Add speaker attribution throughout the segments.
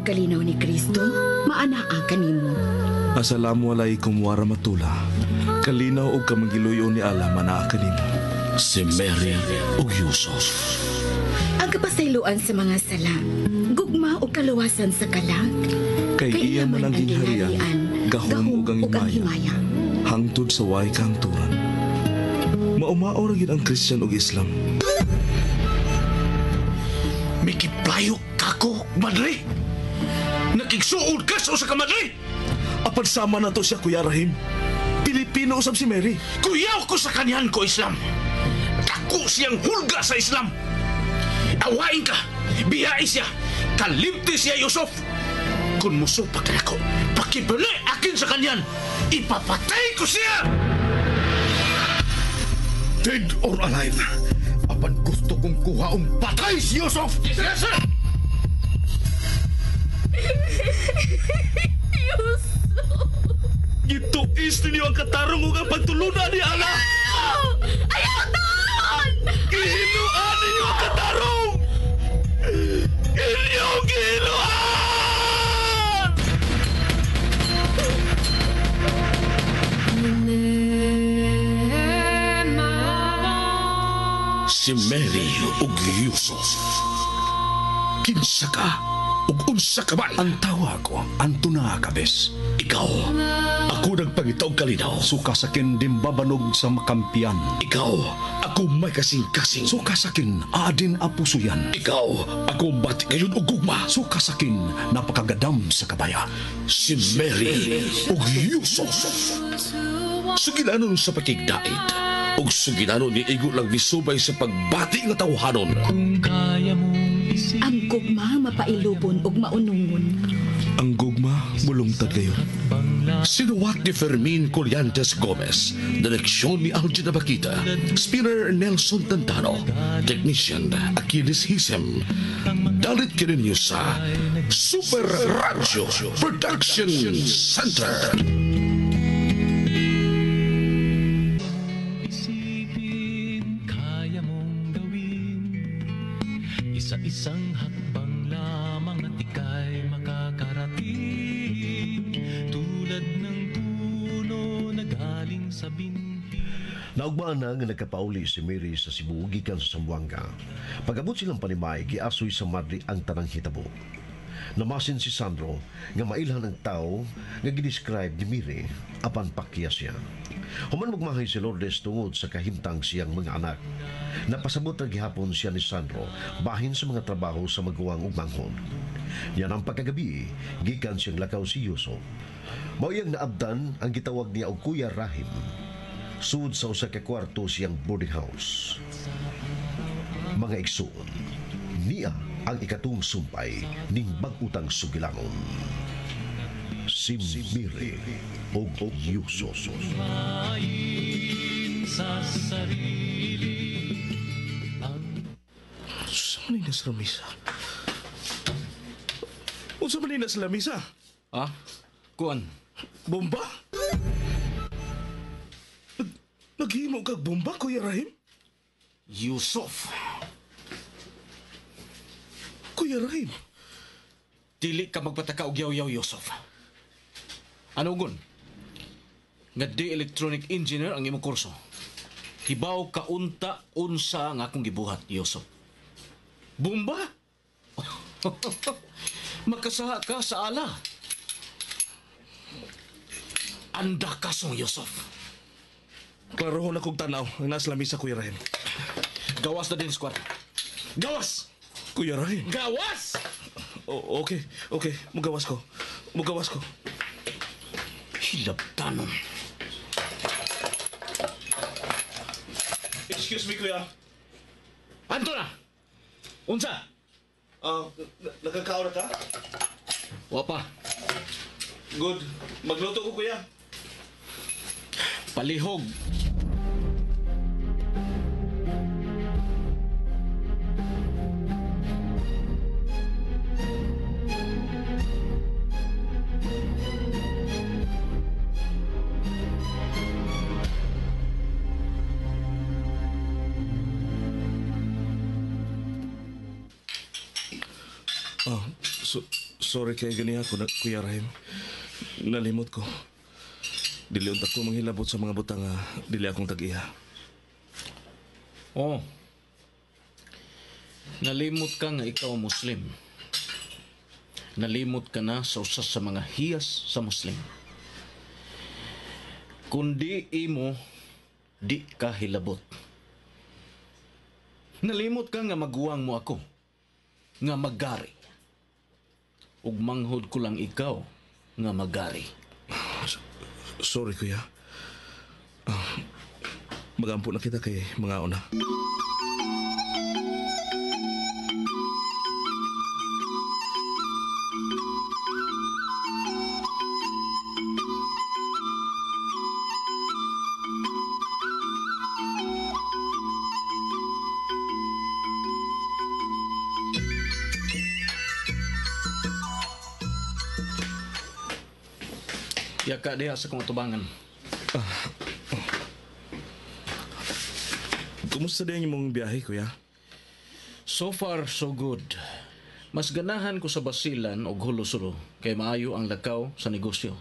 Speaker 1: pagkalinaw ni Kristo, maanaa kanimo.
Speaker 2: Assalamualaikum warahmatullah. Kalinaw og kamangiluyo ni Allah manaa kanimo.
Speaker 3: Si Mary ug Yusuf.
Speaker 1: Ang kapasayloan sa mga sala, gugma o kaluwasan sa kalag.
Speaker 2: Kay iya man ang gingharian, gahom ug ang himaya, hangtod sa way kahangturan. Maumao ra gid ang Christian ug Islam.
Speaker 3: Mikiplayo kako, madre. Nakigsuod ka sa usa ka madre.
Speaker 2: Apan sama na to siya, Kuya Rahim. Pilipino usab si Mary.
Speaker 3: Kuyaw ko sa kanyan ko Islam. Dako siyang hulga sa Islam. Awain ka, biyai siya, kalimti siya Yusuf. Kung musupak ka ako, pakibali akin sa kanyan, ipapatay ko siya!
Speaker 4: Dead or alive, apan gusto kong kuhaong patay si Yusuf!
Speaker 3: Yes, sir!
Speaker 1: Yusuf!
Speaker 2: Gituis ninyo ang katarong ug ang pagtulunan ni Allah.
Speaker 1: Ayaw doon!
Speaker 2: Gihinuan ninyo ang katarong! Inyong gihinuan!
Speaker 3: Si Mary ug Yusuf. Kinsa ka ug unsa ka man?
Speaker 4: Ang tawa ko, Antuna Kabes.
Speaker 3: Ikaw, ako nagpangitaw kalinaw.
Speaker 4: Suka sakin dimbabanog sa makampian.
Speaker 3: Ikaw, ako may kasing-kasing.
Speaker 4: Suka sakin adin apuso yan.
Speaker 3: Ikaw, ako bati kayon og gugma.
Speaker 4: Suka sakin napakagadam sa kabaya.
Speaker 3: Si Mary ug Yusuf. Suginanon sa pakigdait. Ug suginanon ni igo lang misubay sa pagbati nga tawhanon.
Speaker 1: Ang gugma mapailubon ug maunungon.
Speaker 2: Ang gugma mulungtad kayo.
Speaker 3: Sinuwat ni Fermin Colliantes Gomez, direksyon ni Algina Bakita, spinner Nelson Tantano, technician Achilles Hisem. Dalit kininyo sa Super Radio Production Center.
Speaker 5: Isa-isang hakbang lamang at ika'y makakarating tulad ng puno na galing sa binti.
Speaker 6: Naugmaan na nga nagkapauli si Mary sa Cebu gikan sa Zamboanga. Pag-abot silang panimay, giasoy sa Madri ang tanang hitabo. Namasin si Sandro nga mailhan ang tao nga gidescribe ni Mary apan pakya siya. Human magmahay si Lourdes tungod sa kahimtang siyang mga anak. Napasabot na gihapon siya ni Sandro bahin sa mga trabaho sa maguwang ug manghon. Yan ang pagkagabi, gikan siyang lakaw si Yusuf. Mauyang naabdan ang gitawag niya og Kuya Rahim. Sud sa usa ka kwarto siyang boarding house. Mga igsuon, niya ang ikatong sumpay ning bag-utang sugilangon. Si Mary ug Yusuf.
Speaker 5: Sa sarili
Speaker 2: Unsa man sa lamisa? Unsa man sa lamisa?
Speaker 7: Ah? Kuan?
Speaker 2: Bomba? Naghimo kag bomba, Kuya Rahim?
Speaker 7: Yusuf.
Speaker 2: Kuya Rahim?
Speaker 7: Dili ka magpataka og yaw-yaw, Yusuf. Ano gun? Nga di electronic engineer ang imong kurso. Hibaw ka unta-unsa ang akong gibuhat, Yusuf. Bomba? Makasaha ka sa ala. Anda ka song, Yusuf.
Speaker 2: Klarohon akong tanaw ang nasa lamisa, Kuya Rahim.
Speaker 7: Gawas na din, squad. Gawas!
Speaker 2: Kuya Rahim?
Speaker 7: Gawas!
Speaker 2: Okay. Mugawas ko.
Speaker 7: Hilabtanon.
Speaker 2: Excuse me, Kuya.
Speaker 7: Antona! Unsa?
Speaker 2: Nakakaon na ka?
Speaker 7: Wapa.
Speaker 2: Good. Magluto ko, Kuya.
Speaker 7: Palihog.
Speaker 2: Sorry kay ganiya ko na, Kuya Rahim. Nalimot ko. Dili unta ko manghilabot sa mga butang nga dili akong tag-iya.
Speaker 7: Oh. Nalimot ka nga ikaw Muslim. Nalimot ka na sa usas sa mga hiyas sa Muslim. Kundi imo, di ka hilabot. Nalimot ka nga maguwang mo ako. Nga magari. Ug manghod ko lang ikaw nga magari.
Speaker 2: Sorry, Kuya. Magampo na kita kay mga una.
Speaker 7: Yaka diha sa kong tubangan.
Speaker 2: Kumusta din yung mong biyahe, Kuya?
Speaker 7: So far, so good. Mas ganahan ko sa Basilan o Hulosuro kay maayo ang lakaw sa negosyo.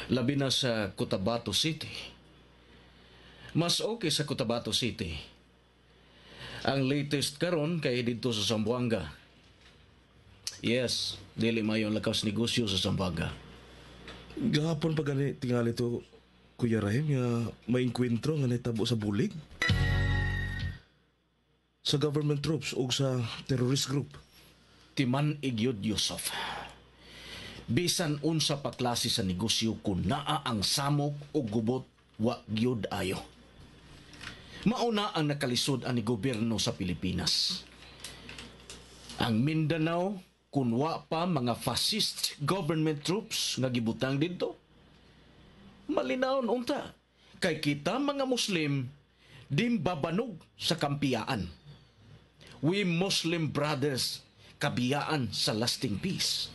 Speaker 7: Labi na sa Cotabato City. Mas okay sa Cotabato City. Ang latest karon kay dito sa Zamboanga. Yes, dili maayo ang lakaw sa negosyo sa Zamboanga.
Speaker 2: Gahapon pa gani tingali to, Kuya Rahim, nga may inkwentro nga natabo sa bulig. Sa government troops o sa terrorist group.
Speaker 7: Timan igyod Yusuf. Bisan unsa pa klase sa negosyo kung naa ang samok o gubot wa gyud ayo. Mauna ang nakalisod ani gobyerno sa Pilipinas. Ang Mindanao kung wa pa mga fascist government troops nga gibutang dito. Malinawon unta kay kita mga Muslim dim babanog sa kampiyaan. We Muslim brothers kabiyaan sa lasting peace.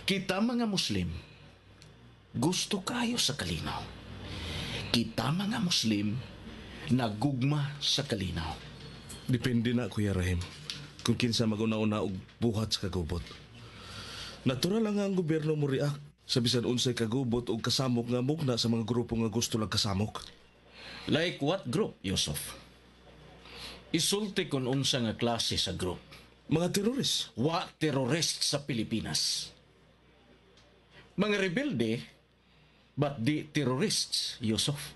Speaker 7: Kita mga Muslim gusto kayo sa kalinaw. Kita mga Muslim nagugma sa kalinaw.
Speaker 2: Depende na, Kuya Rahim, kung kinsa maguna-una og buhat sa kagubot. Natural lang nga ang gobyerno mo react sa bisan unsay kagubot o kasamok nga mugna sa mga grupo nga gusto lang kasamok.
Speaker 7: Like what group, Yusuf? Isulti kung unsa nga klase sa group.
Speaker 2: Mga teroris.
Speaker 7: Wa terrorist sa Pilipinas. Mga rebelde, but di terrorists, Yusuf.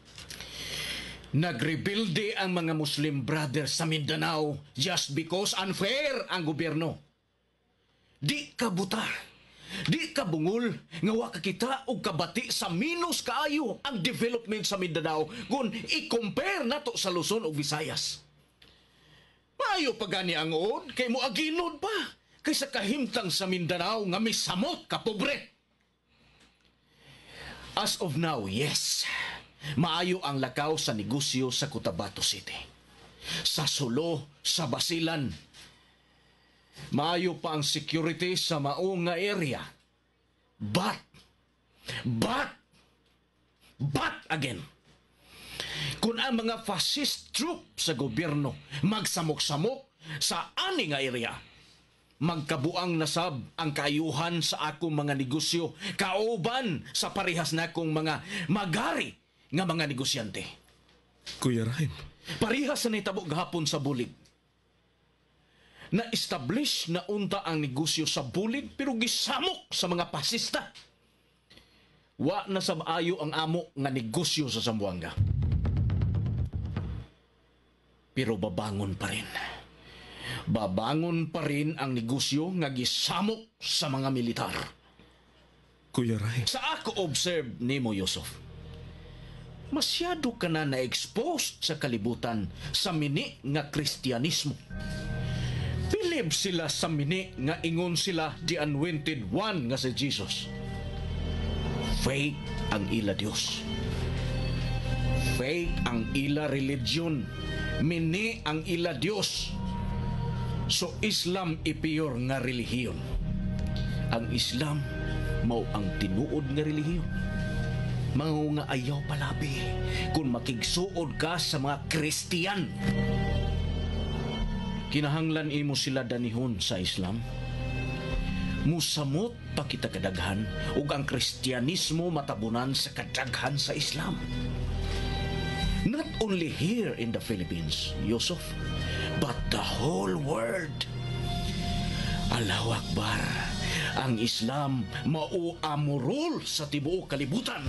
Speaker 7: Nagrebelde ang mga Muslim brothers sa Mindanao just because unfair ang gobyerno. Di ka buta. Di ka bungol nga wa ka kita og kabati sa minus kaayo ang development sa Mindanao kung i-compare nato sa Luzon ug Visayas. Maayo pa gani ang od kay mo aginod pa kaysa kahimtang sa Mindanao nga misamot ka pobre. As of now, yes. Maayo ang lakaw sa negosyo sa Cotabato City. Sa Sulo, sa Basilan. Maayo pa ang security sa maong nga area. But again, kung ang mga fascist troop sa gobyerno magsamok-samok sa ani nga area, magkabuang nasab ang kaayuhan sa akong mga negosyo kauban sa parehas na akong mga magari nga mga negosyante.
Speaker 2: Kuya Rahim.
Speaker 7: Parehas sa nitabo gahapon sa bulig. Na-establish na unta ang negosyo sa bulig pero gisamok sa mga pasista. Wa na sa maayo ang amo nga negosyo sa Zamboanga. Pero babangon pa rin. Babangon pa rin ang negosyo nga gisamok sa mga militar.
Speaker 2: Kuya Rahim.
Speaker 7: Sa ako observe nimo, Yusuf, masyado ka na na-expose sa kalibutan sa mini nga Kristyanismo. Believe sila sa mini nga ingon sila the anointed one nga si Jesus. Fake ang ila Dios. Fake ang ila religion. Mini ang ila Dios. So Islam ipiyor nga relihiyon. Ang Islam mao ang tinuod nga relihiyon. Mga nga ayaw palabi kung makigsuod ka sa mga Kristiyan. Kinahanglan imo sila danihon sa Islam. musamot pa kita kadaghan ug ang Kristyanismo matabunan sa kadaghan sa Islam. Not only here in the Philippines, Yusuf, but the whole world. Allahu Akbar, ang Islam mauamurol sa tibuok kalibutan.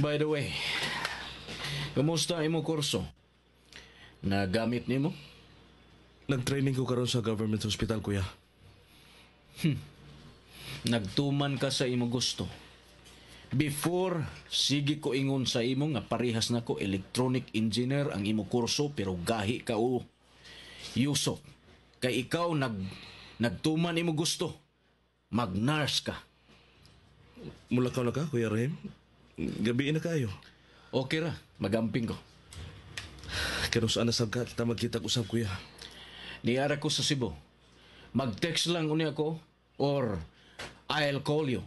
Speaker 7: By the way, kamusta imo kurso? Nagamit nimo?
Speaker 2: Nag-training ko karon sa government hospital, kuya.
Speaker 7: Nagtuman ka sa imo gusto. Before, sige ko ingon sa imo nga parehas na ko electronic engineer ang imo kurso pero gahi ka o. Yusuf, kay ikaw nagtuman imo gusto. Mag-nurse ka.
Speaker 2: Mulakaw na ka, Kuya Rahim? Gabiin na kayo.
Speaker 7: Okay ra, magamping ko.
Speaker 2: Kano saan nasab ka kita magkita-usap, kuya?
Speaker 7: Niyara ko sa Cebu. Mag-text lang uni ako or I'll call you.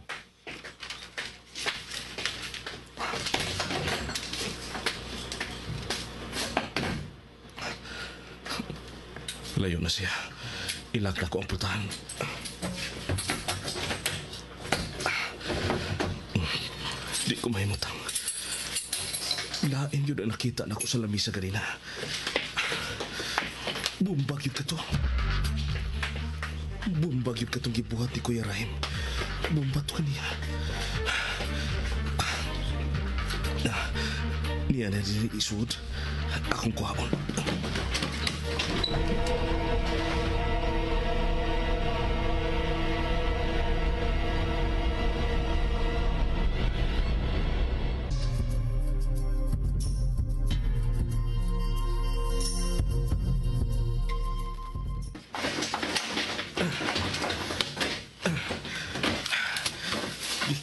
Speaker 2: Layo na siya. Ilak na ko ang putahan. Di ko mahimutang. Lain yun ang nakita na ko sa lamisa ganina. Bumbag yun ka to. Bumbag yun ka tong gibuhat ni Kuya Rahim. Bumbat ko niya. Niya na din isud. Akong kuhaon.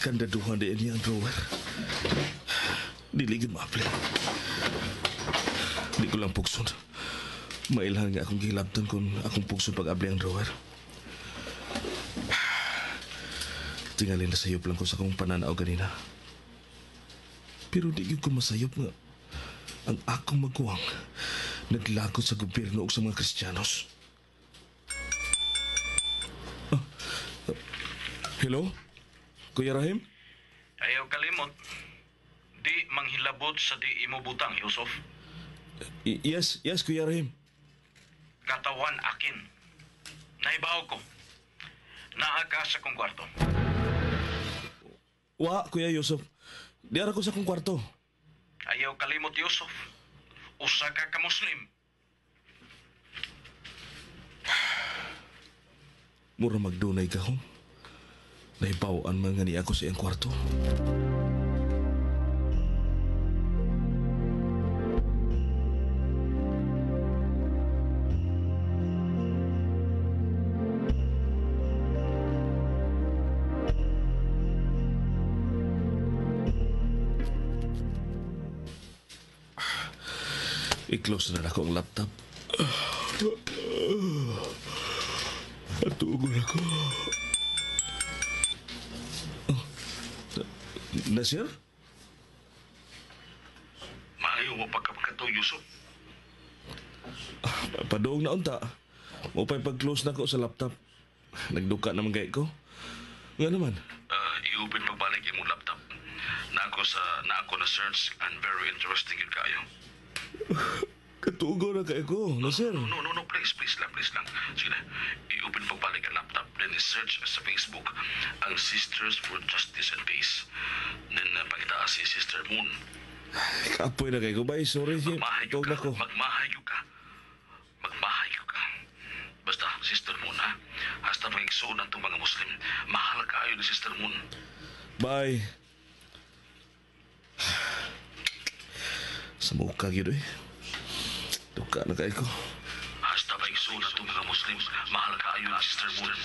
Speaker 2: Kandaduhan din niya ang drawer. Diligid maapli. Di ko lang pugson. Mailhan nga akong gihilabtan kung akong pugson pag-abli ang drawer. Tingalin na sayop lang ko sa akong pananaw ganina. Pero di ko masayop nga ang akong magkuwang naglakot sa gobyerno o sa mga Kristiyanos. Hello? Kuya Rahim?
Speaker 3: Ayaw kalimot. Di manghilabot sa di imo butang, Yusuf.
Speaker 2: Yes, Kuya Rahim.
Speaker 3: Katawan akin. Naibaw ko. Naa ka sa kong kwarto.
Speaker 2: Wa, Kuya Yusuf. Diara ko sa kong kwarto.
Speaker 3: Ayaw kalimot, Yusuf. Usa ka Muslim.
Speaker 2: Mura magdunay ka hong. Naibawaan man nga ni ako sa iyang kwarto. I-close na ako ang laptop. Atugon ako. Nasir?
Speaker 3: Maayo mo pagkapagkato, Yusuf.
Speaker 2: Padoong na unta. Mupay pag-close na ko sa laptop. Nagduka naman gay ko. Nga naman.
Speaker 3: I-open pagbalik yung laptop. Na ako na search and very interesting yun kayo.
Speaker 2: Katugo na kay ko, Nasir.
Speaker 3: No, please lang. Sige na, i-open pagbalik ang laptop. Then i-search sa Facebook ang Sisters for Justice and Peace. Then pakita si Sister Moon.
Speaker 2: Kapoy na kay ko. Bye, sorry.
Speaker 3: Magmahayo
Speaker 2: Tawag
Speaker 3: ka.
Speaker 2: na ko.
Speaker 3: Magmahayo ka. Basta, Sister Moon, ha? Hasta pag-igsoon ng mga Muslim. Mahal kayo ni Sister Moon.
Speaker 2: Bye. Sa mukha yun eh. Duka na kay ko.
Speaker 3: Hasta pag-igsoon ng mga Muslim. Mahal kayo ni Sister Moon.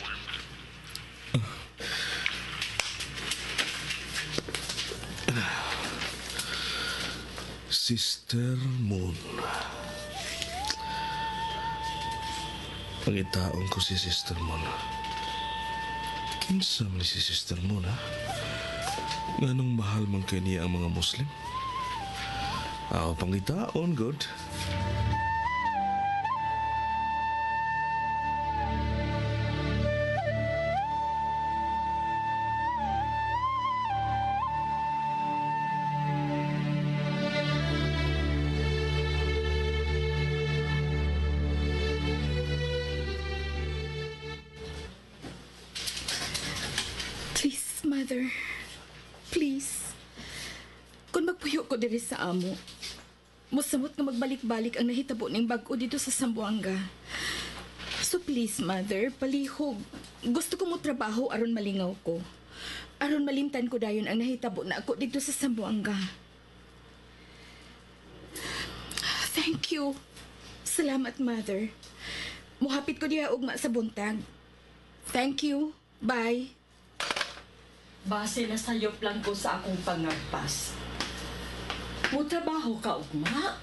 Speaker 2: Sister Moon. Pangitaon ko si Sister Moon. Kinsa man si Sister Moon, ha? Nganong mahal man kay niya ang mga Muslim? Pangitaon, good.
Speaker 1: Please, Mother. Please. Kung magpuyo ko diri sa amo, musamot nga magbalik-balik ang nahitabo ning bag-o dito sa Zamboanga. So please, Mother, palihog. Gusto ko mo trabaho aron malingaw ko. Aron malimtan ko dayon ang nahitabo na ako dito sa Zamboanga. Thank you. Salamat, Mother. Muhapit ko diha ugma sa buntag. Thank you. Bye.
Speaker 8: Base na sayop lang ko sa akong pangagpas. Mutrabaho ka, ugma.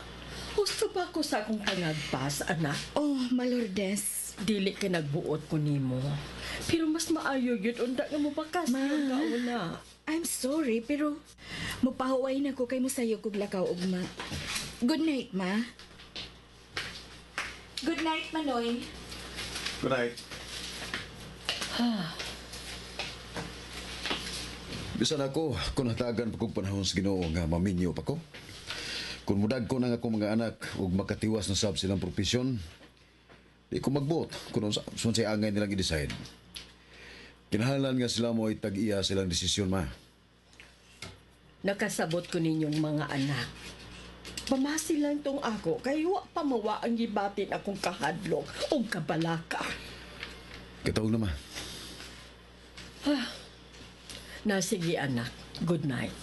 Speaker 8: Gusto ba ko sa akong pangagpas, anak?
Speaker 1: Oh, Malordes.
Speaker 8: Dili ka nagbuot ko nimo. Pero mas maayo yun, unda nga mo bakas
Speaker 1: Ma.
Speaker 8: yung kauna.
Speaker 1: I'm sorry, pero mupahuway na ko kay musayo kog lakaw ugma. Good night, Ma. Good night, Manoy.
Speaker 2: Good night.
Speaker 4: Bisan ako, kung hatagan pa kong panahon sa Ginoo nga maminyo pa ko. Kung mudag ko ng akong mga anak ug makatiwas na sab silang profesyon, di ko magbuot kung saan say angay nilang i-decide. Kinahanglan nga sila mo itag-iya silang desisyon, ma.
Speaker 8: Nakasabot ko ninyong mga anak. Pamasi lang tong ako, kay wa pa mawa ang gibatin akong kahadlok o kabalaka.
Speaker 4: Kataog na, ma.
Speaker 8: Na sige anak, good night.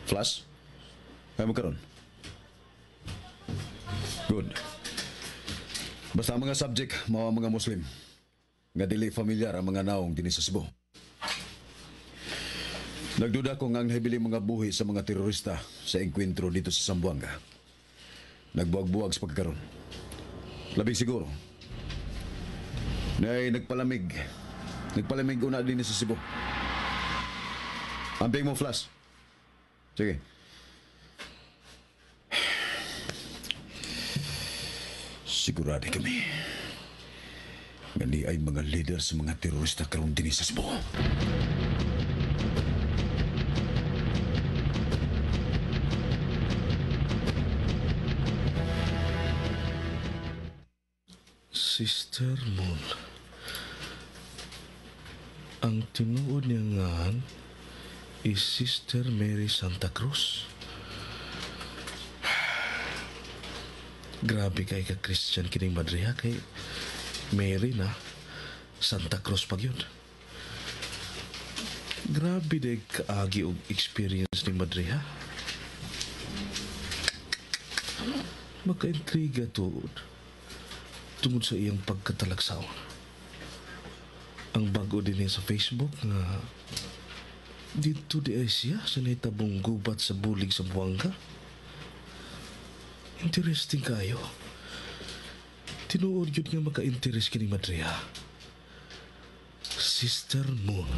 Speaker 4: Flash? Kaya mo karon? Good. Basta ang mga subject, mga Muslim. Nga dili familiar ang mga naong din sa Cebu. Nagduda ko nga ang nahibili mga buhi sa mga terorista sa engkwentro dito sa Zamboanga. Nagbuwag-buwag sa pagkakaroon. Labing siguro. Nay nagpalamig. Nagpalamig una din sa Cebu. Amping mo, Flash. Sige. Sigurado kami. Ngali ay mga leader sa mga terorista karon din sa Cebu.
Speaker 2: Sister Moon. Ang tinuod niya nga is Sister Mary Santa Cruz. Grabe kay ka Christian kining Madriha kay Mary na Santa Cruz pag yun. Grabe day kaagi og experience ni Madriha. Maka-intriga tuod tungod sa iyang pagkatalagsaon. Ang bago din niya sa Facebook nga dito di ay siya sa naitabong gubat sa bulig sa Buanga. Interesting kayo. Tinuod yun nga maka-interest kini Madriha. Sister Moon.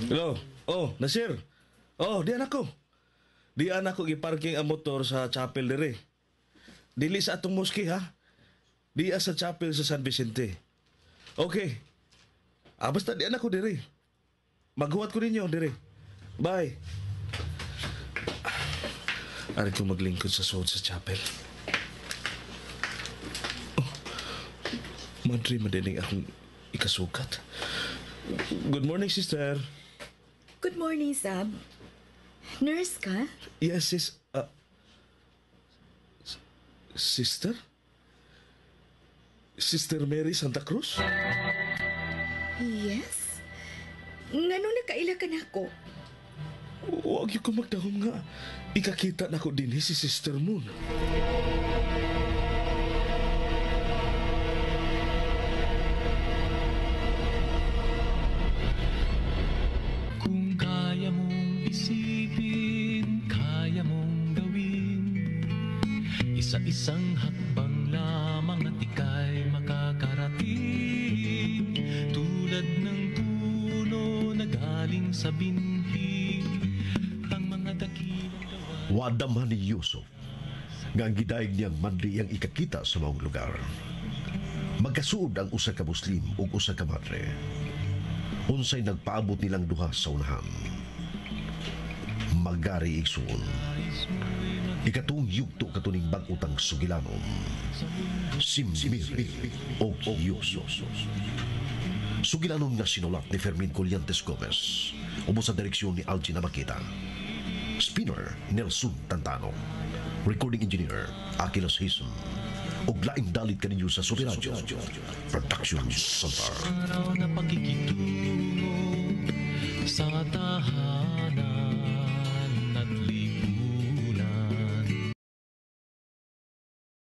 Speaker 2: Hello? Oh, Nasir. Oh, di anak ko. Di anak ko giparking ang motor sa chapel dire. Dili sa atong moski, ha? Di sa chapel sa San Vicente. Okay. Basta di anak ko dire. Maghuwat ko ninyo dire. Bye. Ari ko maglingkod sa suod sa chapel. Madre, madining akong ikasukat. Good morning, sister.
Speaker 1: Good morning, Sab. Nurse ka?
Speaker 2: Yes, sister? Sister Mary Santa Cruz?
Speaker 1: Yes. Ngano nakaila ka na ako?
Speaker 2: Huwag yung kumagdahom nga. Ikakita na ko din si Sister Moon.
Speaker 5: Kung kaya mong isipin, kaya mong gawin, isa-isang hakbang lamang at ika'y makakarating. Tulad ng puno na galing sa binhi, ang mga dakilang gawa.
Speaker 6: Wadamhan ni Yusuf nga ang gidaig niyang mandri ang ikakita sa maong lugar. Magkasuod ang usa ka Muslim ug usa ka madre. Unsay nagpaabot nilang duha sa unahan. Magari igsuon. Ikatong yugto katuning bag-utang sugilanon. Simiri o Yusuf. Sugilanon nga sinulat ni Fermin Colliantes Gomez. Ubo sa direksyon ni Algina Makita. Spinner, Nelson Tantano. Recording engineer, Aquilas Hazen. Ug laing dalit kaninyo sa Sobiradyo. Production Center.
Speaker 5: Araw na pakikitungo sa tahanan at lipunan.